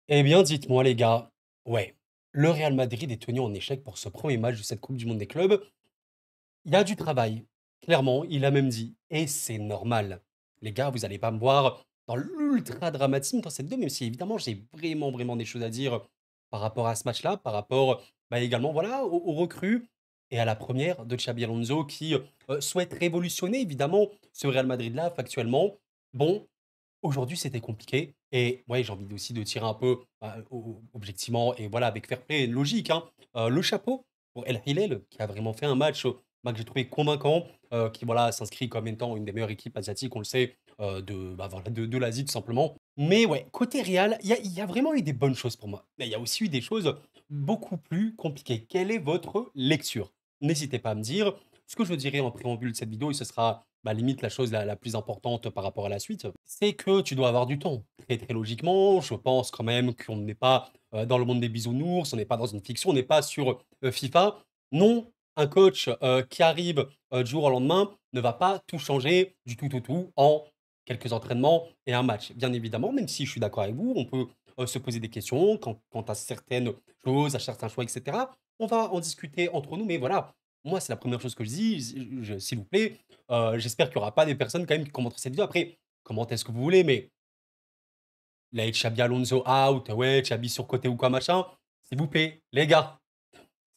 Eh bien, dites-moi les gars, ouais, le Real Madrid est tenu en échec pour ce premier match de cette Coupe du monde des clubs. Il y a du travail, clairement, il a même dit, et c'est normal. Les gars, vous allez pas me voir dans l'ultra dramatisme dans cette vidéo, même si évidemment j'ai vraiment des choses à dire par rapport à ce match-là, par rapport également voilà, aux recrues et à la première de Xabi Alonso qui souhaite révolutionner évidemment ce Real Madrid-là factuellement. Bon, aujourd'hui, c'était compliqué et ouais, j'ai envie aussi de tirer un peu, objectivement et voilà, avec fair play et logique, hein, le chapeau pour El Hilal qui a vraiment fait un match, que j'ai trouvé convaincant, qui voilà, s'inscrit comme étant une des meilleures équipes asiatiques, on le sait, voilà, de l'Asie tout simplement. Mais ouais, côté Real, il y a vraiment eu des bonnes choses pour moi. Mais il y a aussi eu des choses beaucoup plus compliquées. Quelle est votre lecture? N'hésitez pas à me dire. Ce que je dirais en préambule de cette vidéo et ce sera limite la chose la plus importante par rapport à la suite, c'est que tu dois avoir du temps. Très logiquement, je pense quand même qu'on n'est pas, dans le monde des bisounours, on n'est pas dans une fiction, on n'est pas sur, FIFA. Non, un coach, qui arrive, du jour au lendemain ne va pas tout changer du tout en quelques entraînements et un match. Bien évidemment, même si je suis d'accord avec vous, on peut, se poser des questions quant à certaines choses, à certains choix et cetera. On va en discuter entre nous, mais voilà, moi, c'est la première chose que je dis, s'il vous plaît, j'espère qu'il y aura pas des personnes quand même qui commenteront cette vidéo. Après, commentez ce que vous voulez, mais là, Xabi Alonso out, ouais, Xabi surcoté ou quoi machin, s'il vous plaît, les gars,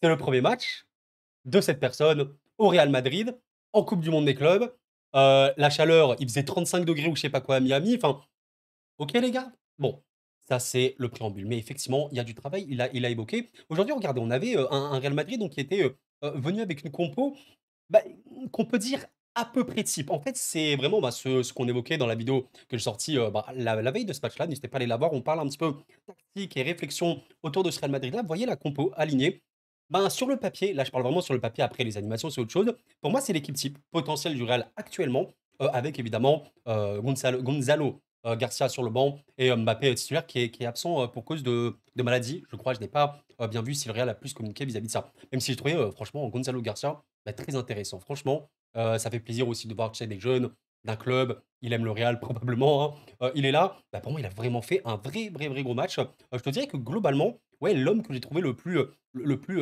c'est le premier match de cette personne au Real Madrid, en coupe du monde des clubs. La chaleur, il faisait 35 degrés ou je sais pas quoi à Miami. Enfin, OK les gars? Bon, ça c'est le préambule. Mais effectivement, il y a du travail, il a évoqué. Aujourd'hui, regardez, on avait, un Real Madrid donc qui était, venu avec une compo bah, qu'on peut dire à peu près type. En fait, c'est vraiment, ce qu'on évoquait dans la vidéo que j'ai sortie, la veille de ce match-là. N'hésitez pas à aller la voir. On parle un petit peu tactique et réflexion autour de ce Real Madrid-là. Vous voyez la compo alignée. Ben, sur le papier, là, je parle vraiment sur le papier, après les animations, c'est autre chose. Pour moi, c'est l'équipe type potentielle du Real actuellement, avec évidemment, Gonzalo, Garcia sur le banc et Mbappé titulaire qui est absent, pour cause de maladie. Je crois, je n'ai pas, bien vu si le Real a plus communiqué vis-à-vis de ça. Même si j'ai trouvé, franchement, Gonzalo Garcia très intéressant. Franchement, ça fait plaisir aussi de voir, tu sais, des jeunes d'un club. Il aime le Real probablement, hein. Il est là. Pour moi, il a vraiment fait un vrai gros match. Je te dirais que globalement, ouais, l'homme que j'ai trouvé le plus, le plus,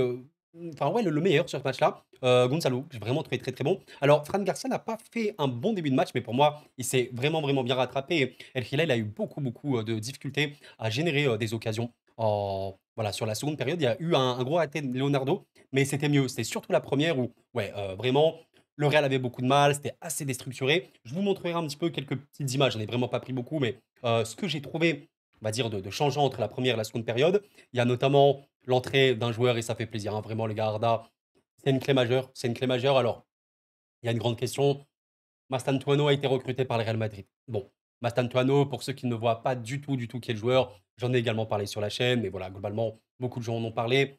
enfin ouais, le meilleur sur ce match-là, Gonzalo, que j'ai vraiment trouvé très bon. Alors, Fran Garcia n'a pas fait un bon début de match, mais pour moi, il s'est vraiment bien rattrapé. El Hilal a eu beaucoup, de difficultés à générer, des occasions. Voilà, sur la seconde période, il y a eu un gros raté de Leonardo, mais c'était mieux. C'était surtout la première où, ouais, vraiment, le Real avait beaucoup de mal, c'était assez déstructuré. Je vous montrerai un petit peu quelques petites images, j'en ai vraiment pas pris beaucoup, mais ce que j'ai trouvé, on va dire, de changeant entre la première et la seconde période, il y a notamment l'entrée d'un joueur, et ça fait plaisir, hein, vraiment, les gars, Arda, c'est une clé majeure, c'est une clé majeure. Alors, il y a une grande question, Mastantuano a été recruté par le Real Madrid. Bon, Mastantuano, pour ceux qui ne voient pas du tout qui est le joueur, j'en ai également parlé sur la chaîne, mais voilà, globalement, beaucoup de gens en ont parlé.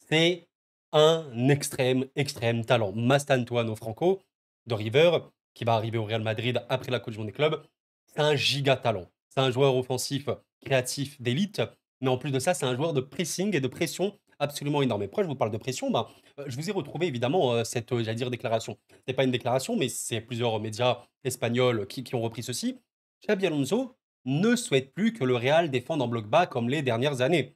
C'est un extrême talent. Mastantuano Franco, de River, qui va arriver au Real Madrid après la Coupe du Monde des clubs, c'est un giga talent. C'est un joueur offensif, créatif, d'élite, mais en plus de ça, c'est un joueur de pressing et de pression absolument énorme. Et pourquoi je vous parle de pression? Je vous ai retrouvé évidemment cette, j'allais dire, déclaration. C'est pas une déclaration, mais c'est plusieurs médias espagnols qui ont repris ceci. Xabi Alonso ne souhaite plus que le Real défende en bloc bas comme les dernières années.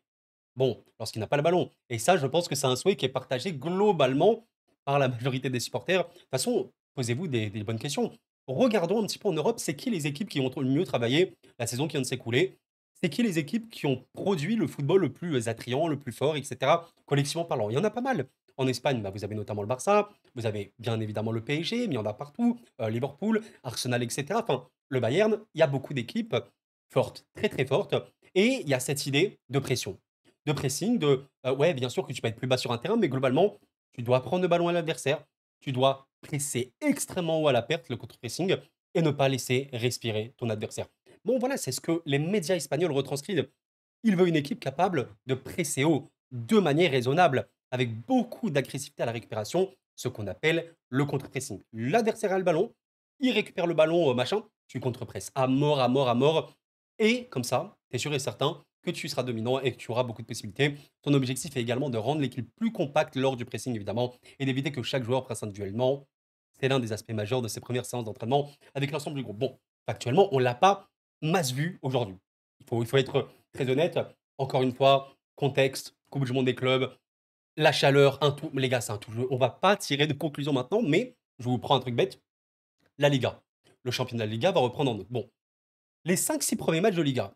Bon, lorsqu'il n'a pas le ballon. Et ça, je pense que c'est un souhait qui est partagé globalement par la majorité des supporters. De toute façon, posez-vous des bonnes questions. Regardons un petit peu en Europe, c'est qui les équipes qui ont le mieux travaillé la saison qui vient de s'écouler? C'est qui les équipes qui ont produit le football le plus attrayant, le plus fort, etc. Collectivement parlant, il y en a pas mal. En Espagne, vous avez notamment le Barça, vous avez bien évidemment le PSG, mais il y en a partout, Liverpool, Arsenal, etc. Enfin, le Bayern, il y a beaucoup d'équipes fortes, très fortes. Et il y a cette idée de pression, de pressing, ouais, bien sûr que tu peux être plus bas sur un terrain, mais globalement, tu dois prendre le ballon à l'adversaire, tu dois presser extrêmement haut à la perte, le contre-pressing, et ne pas laisser respirer ton adversaire. Bon, voilà, c'est ce que les médias espagnols retranscrivent. Il veut une équipe capable de presser haut, de manière raisonnable, avec beaucoup d'agressivité à la récupération, ce qu'on appelle le contre-pressing. L'adversaire a le ballon, il récupère le ballon, machin, tu contre-presses à mort, et comme ça, tu es sûr et certain que tu seras dominant et que tu auras beaucoup de possibilités. Ton objectif est également de rendre l'équipe plus compacte lors du pressing, évidemment, et d'éviter que chaque joueur presse individuellement. C'est l'un des aspects majeurs de ces premières séances d'entraînement avec l'ensemble du groupe. Bon, actuellement, on l'a pas masse vu aujourd'hui. Il faut être très honnête. Encore une fois, contexte, Coupe du monde des clubs, la chaleur, un tout. Les gars, c'est un tout jeu. On va pas tirer de conclusion maintenant, mais je vous prends un truc bête. La Liga. Le champion de la Liga va reprendre en août. Bon, les 5-6 premiers matchs de Liga.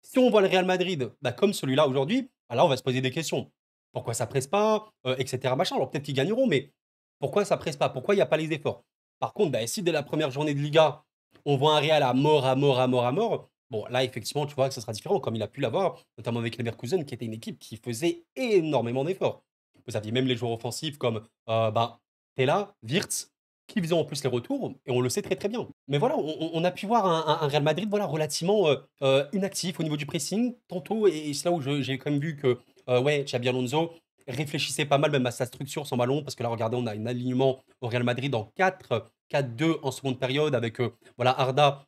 Si on voit le Real Madrid, bah, comme celui-là aujourd'hui, bah, là, on va se poser des questions. Pourquoi ça presse pas, etc. Machin. Alors peut-être qu'ils gagneront, mais pourquoi ça presse pas? Pourquoi il n'y a pas les efforts? Par contre, bah, si dès la première journée de Liga, on voit un Real à mort, à mort, à mort, à mort, bon, là, effectivement, tu vois que ça sera différent, comme il a pu l'avoir, notamment avec Leverkusen, qui était une équipe qui faisait énormément d'efforts. Vous aviez même les joueurs offensifs comme bah, Tella, Wirtz, qui faisaient en plus les retours, et on le sait très très bien. Mais voilà, on a pu voir un Real Madrid voilà, relativement inactif au niveau du pressing, tantôt, et c'est là où j'ai quand même vu que, ouais, Xabi Alonso réfléchissait pas mal même à sa structure sans ballon, parce que là, regardez, on a un alignement au Real Madrid en 4-4-2 en seconde période, avec voilà, Arda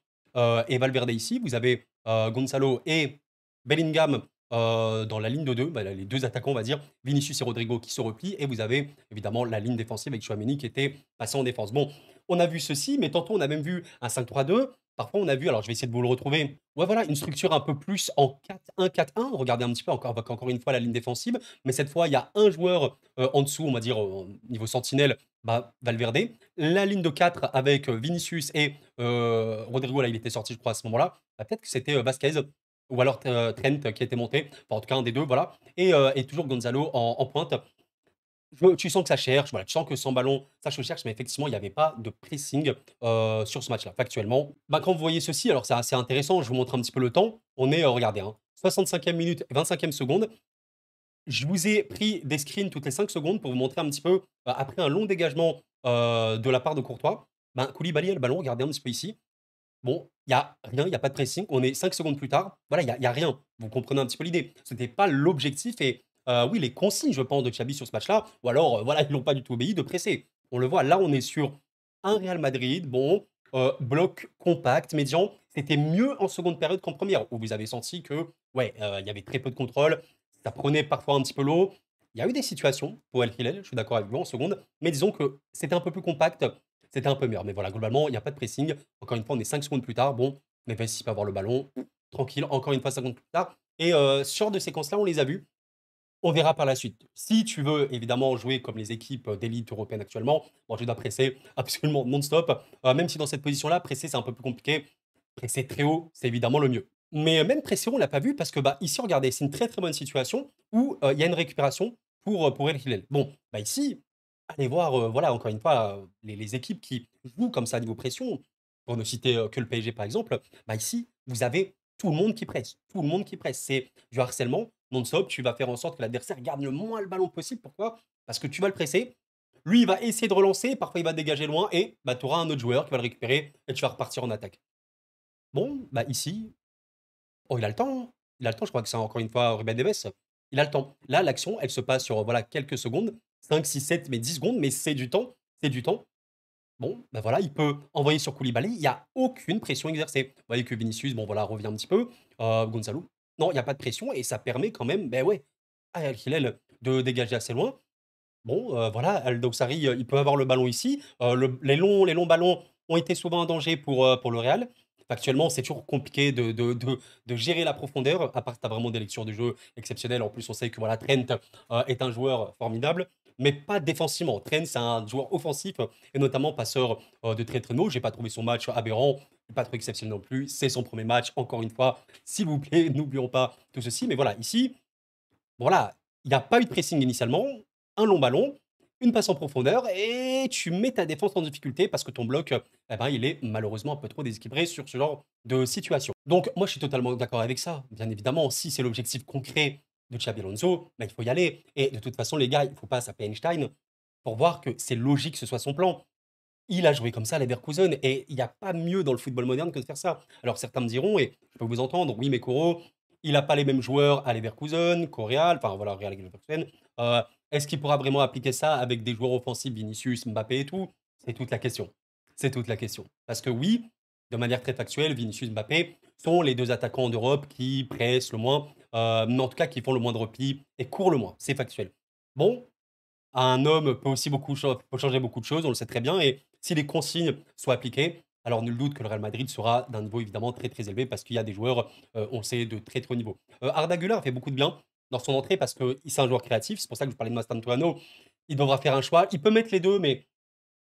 et Valverde ici. Vous avez Gonzalo et Bellingham dans la ligne de deux, bah, les deux attaquants, on va dire, Vinicius et Rodrigo qui se replient, et vous avez évidemment la ligne défensive avec Chouameni qui était passé en défense. Bon, on a vu ceci, mais tantôt on a même vu un 5-3-2. Parfois on a vu, alors je vais essayer de vous le retrouver, ouais voilà, une structure un peu plus en 4-1-4-1. Regardez un petit peu encore, avec encore une fois la ligne défensive, mais cette fois il y a un joueur en dessous, on va dire niveau sentinelle, bah, Valverde. La ligne de 4 avec Vinicius et Rodrigo, là il était sorti je crois à ce moment-là. Bah, peut-être que c'était Vasquez ou alors Trent qui était monté, enfin en tout cas un des deux, voilà. Et toujours Gonzalo en pointe. Tu sens que ça cherche, voilà, tu sens que sans ballon, ça se cherche, mais effectivement, il n'y avait pas de pressing sur ce match-là, factuellement. Bah, quand vous voyez ceci, alors c'est assez intéressant, je vous montre un petit peu le temps. On est, regardez, hein, 65e minute, 25e seconde. Je vous ai pris des screens toutes les 5 secondes pour vous montrer un petit peu, après un long dégagement de la part de Courtois, ben, Koulibaly a le ballon, regardez un petit peu ici. Bon, il y a rien, il y a pas de pressing. On est 5 secondes plus tard. Voilà, il y a rien. Vous comprenez un petit peu l'idée. C'était pas l'objectif et oui, les consignes, je pense, de Xabi sur ce match-là ou alors, voilà, ils l'ont pas du tout obéi, de presser. On le voit, là, on est sur un Real Madrid, bon, bloc compact, médian. C'était mieux en seconde période qu'en première, où vous avez senti que, ouais, il y avait très peu de contrôle, ça prenait parfois un petit peu l'eau. Il y a eu des situations pour El Hilal, je suis d'accord avec vous, en seconde, mais disons que c'était un peu plus compact, c'était un peu meilleur. Mais voilà, globalement, il y a pas de pressing. Encore une fois, on est 5 secondes plus tard. Bon, Messi peut avoir le ballon. Tranquille, encore une fois, 5 secondes plus tard. Et ce genre de séquences-là, on les a vues. On verra par la suite. Si tu veux évidemment jouer comme les équipes d'élite européennes actuellement, bon, tu dois presser absolument non-stop. Même si dans cette position-là, presser, c'est un peu plus compliqué. Presser très haut, c'est évidemment le mieux. Mais même presser haut, on l'a pas vu parce que bah, ici, regardez, c'est une très très bonne situation où il y a une récupération pour El Hilal. Bon, bah ici, allez voir, voilà, encore une fois, les équipes qui jouent comme ça à niveau pression, pour ne citer que le PSG par exemple, bah ici, vous avez tout le monde qui presse. Tout le monde qui presse. C'est du harcèlement non-stop. Tu vas faire en sorte que l'adversaire garde le moins le ballon possible. Pourquoi? Parce que tu vas le presser. Lui, il va essayer de relancer. Parfois, il va dégager loin. Et bah, tu auras un autre joueur qui va le récupérer. Et tu vas repartir en attaque. Bon, bah ici, oh, il a le temps, hein. Il a le temps. Je crois que c'est encore une fois Ruben Neves. Il a le temps. Là, l'action, elle se passe sur voilà, quelques secondes. 5, 6, 7, mais 10 secondes. Mais c'est du temps. C'est du temps. Bon, bah voilà, il peut envoyer sur Koulibaly, il y a aucune pression exercée. Vous voyez que Vinicius, bon voilà, revient un petit peu, Gonzalo, non, il y a pas de pression et ça permet quand même, beh, ouais, à El Hilal de dégager assez loin. Bon, voilà, Al Dawsari, il peut avoir le ballon ici, les longs ballons ont été souvent un danger pour le Real. Actuellement, c'est toujours compliqué de gérer la profondeur, à part si tu as vraiment des lectures de jeu exceptionnelles. En plus, on sait que voilà, Trent, est un joueur formidable, mais pas défensivement. Trent, c'est un joueur offensif et notamment passeur, de très, très haut. J'ai pas trouvé son match aberrant, pas trop exceptionnel non plus. C'est son premier match, encore une fois, s'il vous plaît, n'oublions pas tout ceci. Mais voilà, ici, voilà, il n'y a pas eu de pressing initialement, un long ballon, une passe en profondeur et tu mets ta défense en difficulté parce que ton bloc, eh ben, il est malheureusement un peu trop déséquilibré sur ce genre de situation. Donc moi, je suis totalement d'accord avec ça. Bien évidemment, si c'est l'objectif concret de Xabi Alonso, bah, il faut y aller. Et de toute façon, les gars, il ne faut pas s'appeler Einstein pour voir que c'est logique que ce soit son plan. Il a joué comme ça à Leverkusen et il n'y a pas mieux dans le football moderne que de faire ça. Alors certains me diront, et je peux vous entendre, oui, mais Koro, il n'a pas les mêmes joueurs à Leverkusen qu'au Real, enfin voilà, Real et Leverkusen. Euh, Est-ce qu'il pourra vraiment appliquer ça avec des joueurs offensifs, Vinicius, Mbappé et tout? C'est toute la question. C'est toute la question. Parce que oui, de manière très factuelle, Vinicius, Mbappé sont les deux attaquants d'Europe qui pressent le moins, mais en tout cas qui font le moins de replis et courent le moins. C'est factuel. Bon, un homme peut aussi peut changer beaucoup de choses, on le sait très bien. Et si les consignes sont appliquées, Alors nul doute que le Real Madrid sera d'un niveau évidemment très, très élevé parce qu'il y a des joueurs, on le sait, de très, très haut niveau. Arda Güler a fait beaucoup de bien dans son entrée parce que c'est un joueur créatif. C'est pour ça que je parlais de Mastantuano. Il devra faire un choix. Il peut mettre les 2, mais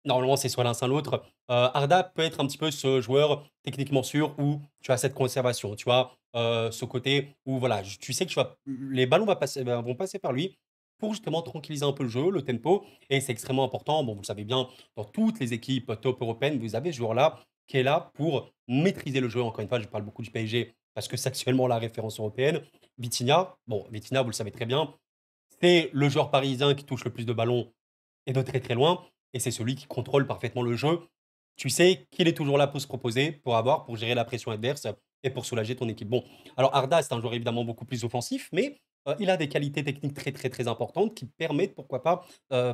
normalement, c'est soit l'un, soit l'autre. Arda peut être un petit peu ce joueur techniquement sûr où tu as cette conservation, tu vois, ce côté où voilà, tu sais que les ballons vont passer par lui pour justement tranquilliser un peu le jeu, le tempo, et c'est extrêmement important. Bon, vous le savez bien, dans toutes les équipes top européennes, vous avez ce joueur-là qui est là pour maîtriser le jeu. Encore une fois, je parle beaucoup du PSG parce que c'est actuellement la référence européenne. Vitinha, bon, Vitinha, vous le savez très bien, c'est le joueur parisien qui touche le plus de ballons et de très très loin, et c'est celui qui contrôle parfaitement le jeu. Tu sais qu'il est toujours là pour se proposer, pour gérer la pression adverse et pour soulager ton équipe. Bon, alors Arda, c'est un joueur évidemment beaucoup plus offensif, mais il a des qualités techniques très très très importantes qui permettent, pourquoi pas,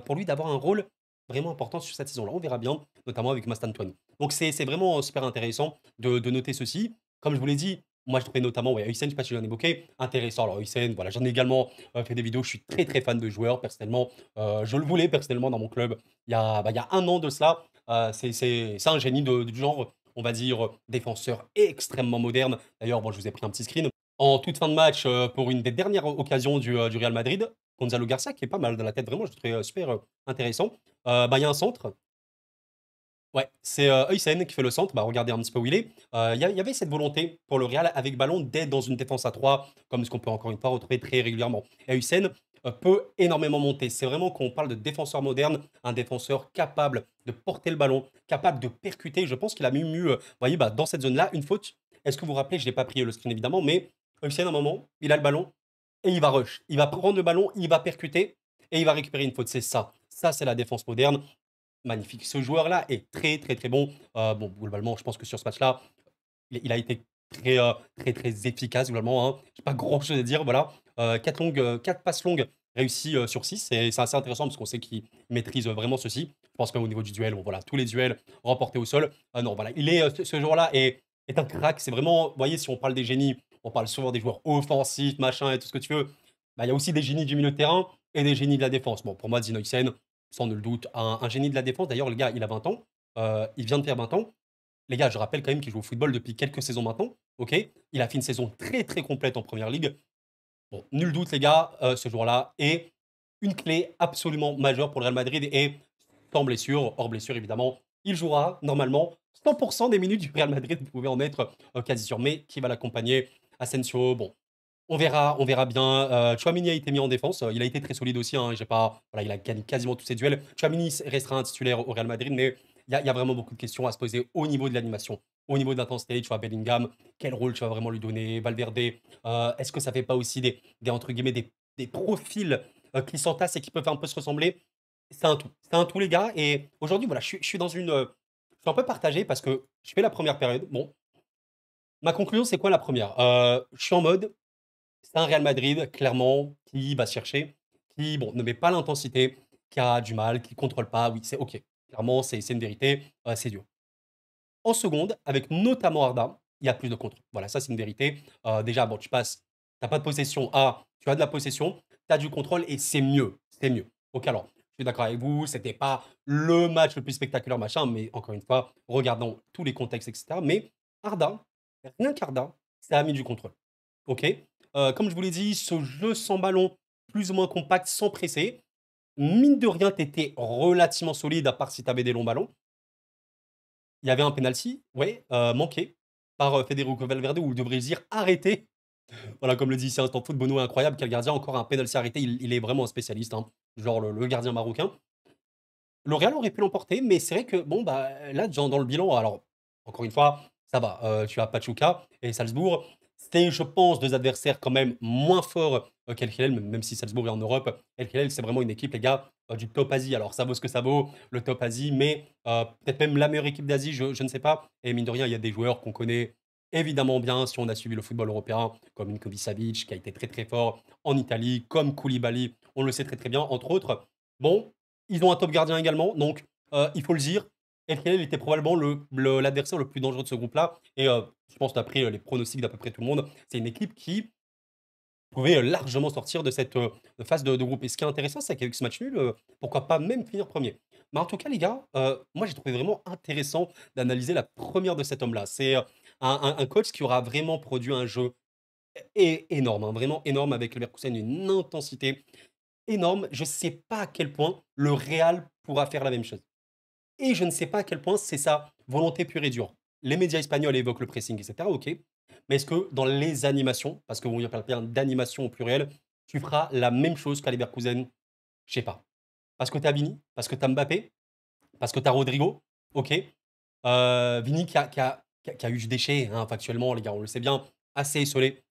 pour lui d'avoir un rôle vraiment important sur cette saison-là. On verra bien, notamment avec Mastantuano. Donc c'est vraiment super intéressant de noter ceci. Comme je vous l'ai dit, moi je trouvais notamment, ouais, Hussein, je sais pas si je l'en ai évoqué, intéressant. Alors Hussein, voilà, j'en ai également fait des vidéos, je suis très très fan de joueurs personnellement. Je le voulais personnellement dans mon club il y a 1 an de cela. C'est un génie du genre, on va dire, défenseur extrêmement moderne. D'ailleurs, bon, je vous ai pris un petit screen. En toute fin de match, pour une des dernières occasions du Real Madrid, Gonzalo Garcia, qui est pas mal dans la tête, vraiment, je le trouvais super intéressant. Il y a un centre. Ouais, c'est Højsén qui fait le centre. Bah, regardez un petit peu où il est. Il y avait cette volonté pour le Real avec ballon d'être dans une défense à 3, comme ce qu'on peut encore une fois retrouver très régulièrement. Et Højsén peut énormément monter. C'est vraiment quand on parle de défenseur moderne, un défenseur capable de porter le ballon, capable de percuter. Je pense qu'il a même eu, vous voyez, bah, dans cette zone-là, une faute. Est-ce que vous vous rappelez, je n'ai pas pris le screen évidemment, mais Højsén, à un moment, il a le ballon et il va rush. Il va prendre le ballon, il va percuter et il va récupérer une faute. C'est ça. Ça, c'est la défense moderne. Magnifique. Ce joueur-là est très, très, très bon. Bon, globalement, je pense que sur ce match-là, il a été très, très, très efficace globalement, hein. J'ai pas grand-chose à dire, voilà. 4 passes longues réussies, sur 6, c'est assez intéressant parce qu'on sait qu'il maîtrise, vraiment ceci. Je pense même au niveau du duel, bon voilà, tous les duels remportés au sol. Non, voilà, ce joueur-là est un crack. C'est vraiment, vous voyez, si on parle des génies, on parle souvent des joueurs offensifs, machin et tout ce que tu veux. Bah, il y a aussi des génies du milieu de terrain et des génies de la défense. Bon, pour moi, Zinhoysen, sans nul doute, un génie de la défense. D'ailleurs, le gars, il a 20 ans, il vient de faire 20 ans. Les gars, je rappelle quand même qu'il joue au football depuis quelques saisons maintenant, OK? Il a fait une saison très, très complète en première ligue. Bon, nul doute, les gars, ce joueur-là est une clé absolument majeure pour le Real Madrid et sans blessure, hors blessure évidemment, il jouera normalement 100 des minutes du Real Madrid, vous pouvez en être, quasi sûr. Mais qui va l'accompagner? Asensio, bon, on verra bien. Tchouaméni a été mis en défense. Il a été très solide aussi, hein. J'ai pas, voilà, il a gagné quasiment tous ses duels. Tchouaméni restera un titulaire au Real Madrid, mais il y a vraiment beaucoup de questions à se poser au niveau de l'animation, au niveau de l'intensité. Tu vois, Bellingham, quel rôle tu vas vraiment lui donner? Valverde, est-ce que ça fait pas aussi entre guillemets, des profils qui s'entassent et qui peuvent un peu se ressembler? C'est un tout. C'est un tout, les gars. Et aujourd'hui, voilà, je suis dans je suis un peu partagé parce que je fais la première période. Bon, ma conclusion, c'est quoi la première? Je suis en mode, c'est un Real Madrid, clairement, qui va se chercher, qui, bon, ne met pas l'intensité, qui a du mal, qui contrôle pas. Oui, c'est OK. Clairement, c'est une vérité, c'est dur. En seconde, avec notamment Arda, il y a plus de contrôle. Voilà, ça, c'est une vérité. Déjà, bon, tu as pas de possession. Ah, tu as de la possession, tu as du contrôle et c'est mieux. C'est mieux. OK, alors, je suis d'accord avec vous, c'était pas le match le plus spectaculaire, machin, mais encore une fois, regardons tous les contextes, etc. Mais Arda, rien qu'Arda, ça a mis du contrôle. OK? Comme je vous l'ai dit, ce jeu sans ballon, plus ou moins compact, sans presser, mine de rien, tu étais relativement solide, à part si tu avais des longs ballons. Il y avait un penalty, ouais, manqué par, Federico Valverde, où il devrait dire: «Arrêtez!» Voilà, comme le dit ici Instant Foot, Bono est incroyable, quel gardien, encore un penalty arrêté, il est vraiment un spécialiste, hein, genre le gardien marocain. Le Real aurait pu l'emporter, mais c'est vrai que bon, bah, là, dans le bilan, alors, encore une fois, ça va, tu as Pachuca et Salzbourg. C'est, je pense, 2 adversaires quand même moins forts, qu'El Hilal, même si Salzbourg est en Europe. El Hilal, c'est vraiment une équipe, les gars, du top Asie. Alors ça vaut ce que ça vaut, le top Asie, mais peut-être même la meilleure équipe d'Asie, je ne sais pas. Et mine de rien, il y a des joueurs qu'on connaît évidemment bien si on a suivi le football européen, comme Ninkovic Savic, qui a été très, très fort en Italie, comme Koulibaly, on le sait très, très bien, entre autres. Bon, ils ont un top gardien également, donc il faut le dire. El Hilal était probablement l'adversaire le plus dangereux de ce groupe-là. Et je pense, d'après les pronostics d'à peu près tout le monde, c'est une équipe qui pouvez largement sortir de cette phase de groupe. Et ce qui est intéressant, c'est qu'avec ce match nul, pourquoi pas même finir premier. Mais en tout cas, les gars, moi j'ai trouvé vraiment intéressant d'analyser la première de cet homme-là. C'est un coach qui aura vraiment produit un jeu énorme, hein, vraiment énorme avec Leverkusen, une intensité énorme. Je ne sais pas à quel point le Real pourra faire la même chose. Et je ne sais pas à quel point c'est sa volonté pure et dure. Les médias espagnols évoquent le pressing, etc. Ok. Mais est-ce que dans les animations, parce qu'on parle bien d'animation au pluriel, tu feras la même chose qu'à Leverkusen? Je sais pas. Parce que tu as Vini, parce que tu as Mbappé, parce que tu as Rodrigo, ok. Vini qui a eu du déchet, hein, factuellement, les gars, on le sait bien. Assez esselé,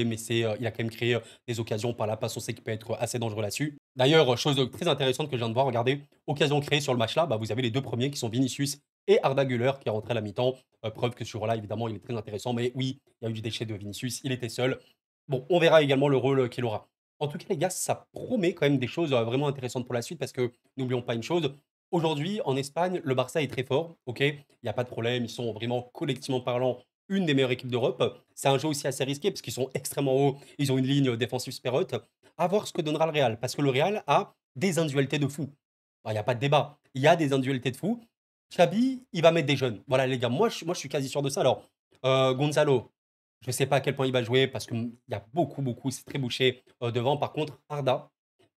mais il a quand même créé des occasions par la passe. On sait qu'il peut être assez dangereux là-dessus. D'ailleurs, chose très intéressante que je viens de voir, regardez, occasion créée sur le match là, bah, vous avez les deux premiers qui sont Vinicius et Arda Güler qui est rentré à la mi-temps. Preuve que ce jour-là, évidemment, il est très intéressant. Mais oui, il y a eu du déchet de Vinicius, il était seul. Bon, on verra également le rôle qu'il aura. En tout cas, les gars, ça promet quand même des choses vraiment intéressantes pour la suite parce que n'oublions pas une chose, aujourd'hui, en Espagne, le Barça est très fort, ok? Il n'y a pas de problème, ils sont vraiment collectivement parlant une des meilleures équipes d'Europe. C'est un jeu aussi assez risqué parce qu'ils sont extrêmement hauts, ils ont une ligne défensive super haute. À voir ce que donnera le Real, parce que le Real a des individualités de fou. Il n'y a pas de débat, il y a des individualités de fou. Xabi, il va mettre des jeunes. Voilà les gars, moi je suis quasi sûr de ça. Alors, Gonzalo, je ne sais pas à quel point il va jouer parce qu'il y a beaucoup, c'est très bouché devant. Par contre, Arda,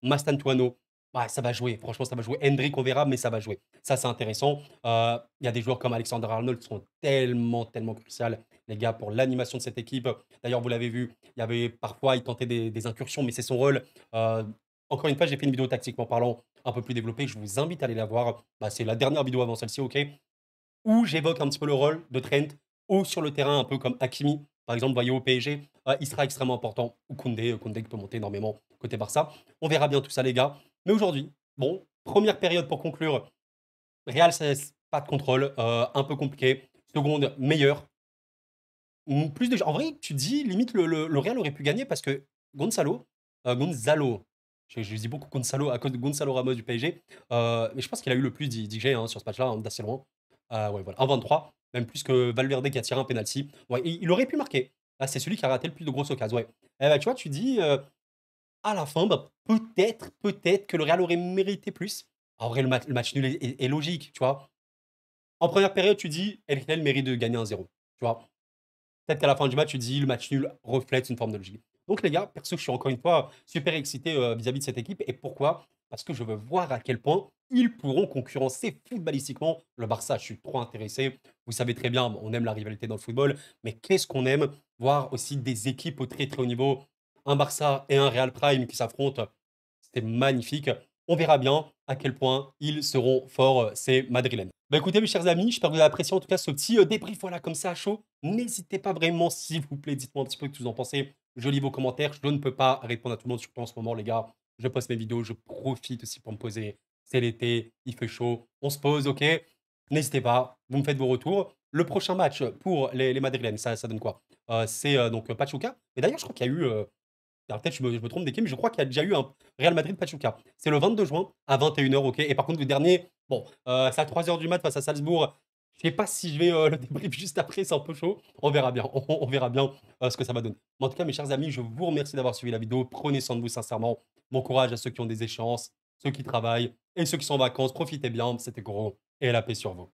Mastantuano, ouais, ça va jouer. Franchement, ça va jouer. Hendrik, on verra, mais ça va jouer. Ça, c'est intéressant. Il y a des joueurs comme Alexander Arnold qui sont tellement cruciaux, les gars, pour l'animation de cette équipe. D'ailleurs, vous l'avez vu, il y avait parfois, il tentait des incursions, mais c'est son rôle. Euh, Encore une fois, j'ai fait une vidéo tactiquement parlant un peu plus développée. Je vous invite à aller la voir. Bah, c'est la dernière vidéo avant celle-ci, ok? Où j'évoque un petit peu le rôle de Trent, ou sur le terrain, un peu comme Hakimi, par exemple, voyez au PSG, il sera extrêmement important. Ou Koundé qui peut monter énormément côté Barça. On verra bien tout ça, les gars. Mais aujourd'hui, bon, première période pour conclure. Real, c'est pas de contrôle, un peu compliqué. Seconde, meilleure. Plus de... En vrai, tu dis, limite, le Real aurait pu gagner parce que Gonzalo, je dis beaucoup Gonzalo à cause de Gonzalo Ramos du PSG, mais je pense qu'il a eu le plus d'IG hein, sur ce match-là, hein, d'assez loin. Ouais, voilà, 1,23, même plus que Valverde qui a tiré un penalty. Ouais, il aurait pu marquer. Là, c'est celui qui a raté le plus de grosses occasions. Ouais. Eh ben, tu vois, tu dis, à la fin, bah, peut-être que le Real aurait mérité plus. En vrai, le match nul est logique, tu vois. En première période, tu dis, El Hilal mérite de gagner 1-0. Tu vois, peut-être qu'à la fin du match, tu dis le match nul reflète une forme de logique. Donc les gars, perso, je suis encore une fois super excité vis-à-vis de cette équipe. Et pourquoi? Parce que je veux voir à quel point ils pourront concurrencer footballistiquement le Barça. Je suis trop intéressé. Vous savez très bien, on aime la rivalité dans le football, mais qu'est-ce qu'on aime voir aussi des équipes au très très haut niveau. Un Barça et un Real Prime qui s'affrontent. C'est magnifique. On verra bien à quel point ils seront forts, ces Madrilènes. Bah écoutez, mes chers amis, j'espère que vous avez apprécié en tout cas ce petit débrief, voilà, comme ça à chaud. N'hésitez pas vraiment, s'il vous plaît, dites-moi un petit peu ce que vous en pensez. Je lis vos commentaires. Je ne peux pas répondre à tout le monde, surtout en ce moment, les gars. Je poste mes vidéos, je profite aussi pour me poser. C'est l'été, il fait chaud, on se pose, ok? N'hésitez pas, vous me faites vos retours. Le prochain match pour les Madrilènes, ça donne quoi? C'est donc Pachuca. Et d'ailleurs, je crois qu'il y a eu alors peut-être je me trompe d'équipe, mais je crois qu'il y a déjà eu un Real Madrid-Pachuca. C'est le 22 juin à 21 h, ok? Et par contre, le dernier, bon, c'est à 3 h du mat face à Salzbourg. Je sais pas si je vais le débrief juste après, c'est un peu chaud. On verra bien, on verra bien ce que ça va donner. Mais en tout cas, mes chers amis, je vous remercie d'avoir suivi la vidéo. Prenez soin de vous sincèrement. Bon courage à ceux qui ont des échéances, ceux qui travaillent et ceux qui sont en vacances. Profitez bien, c'était gros. Et la paix sur vous.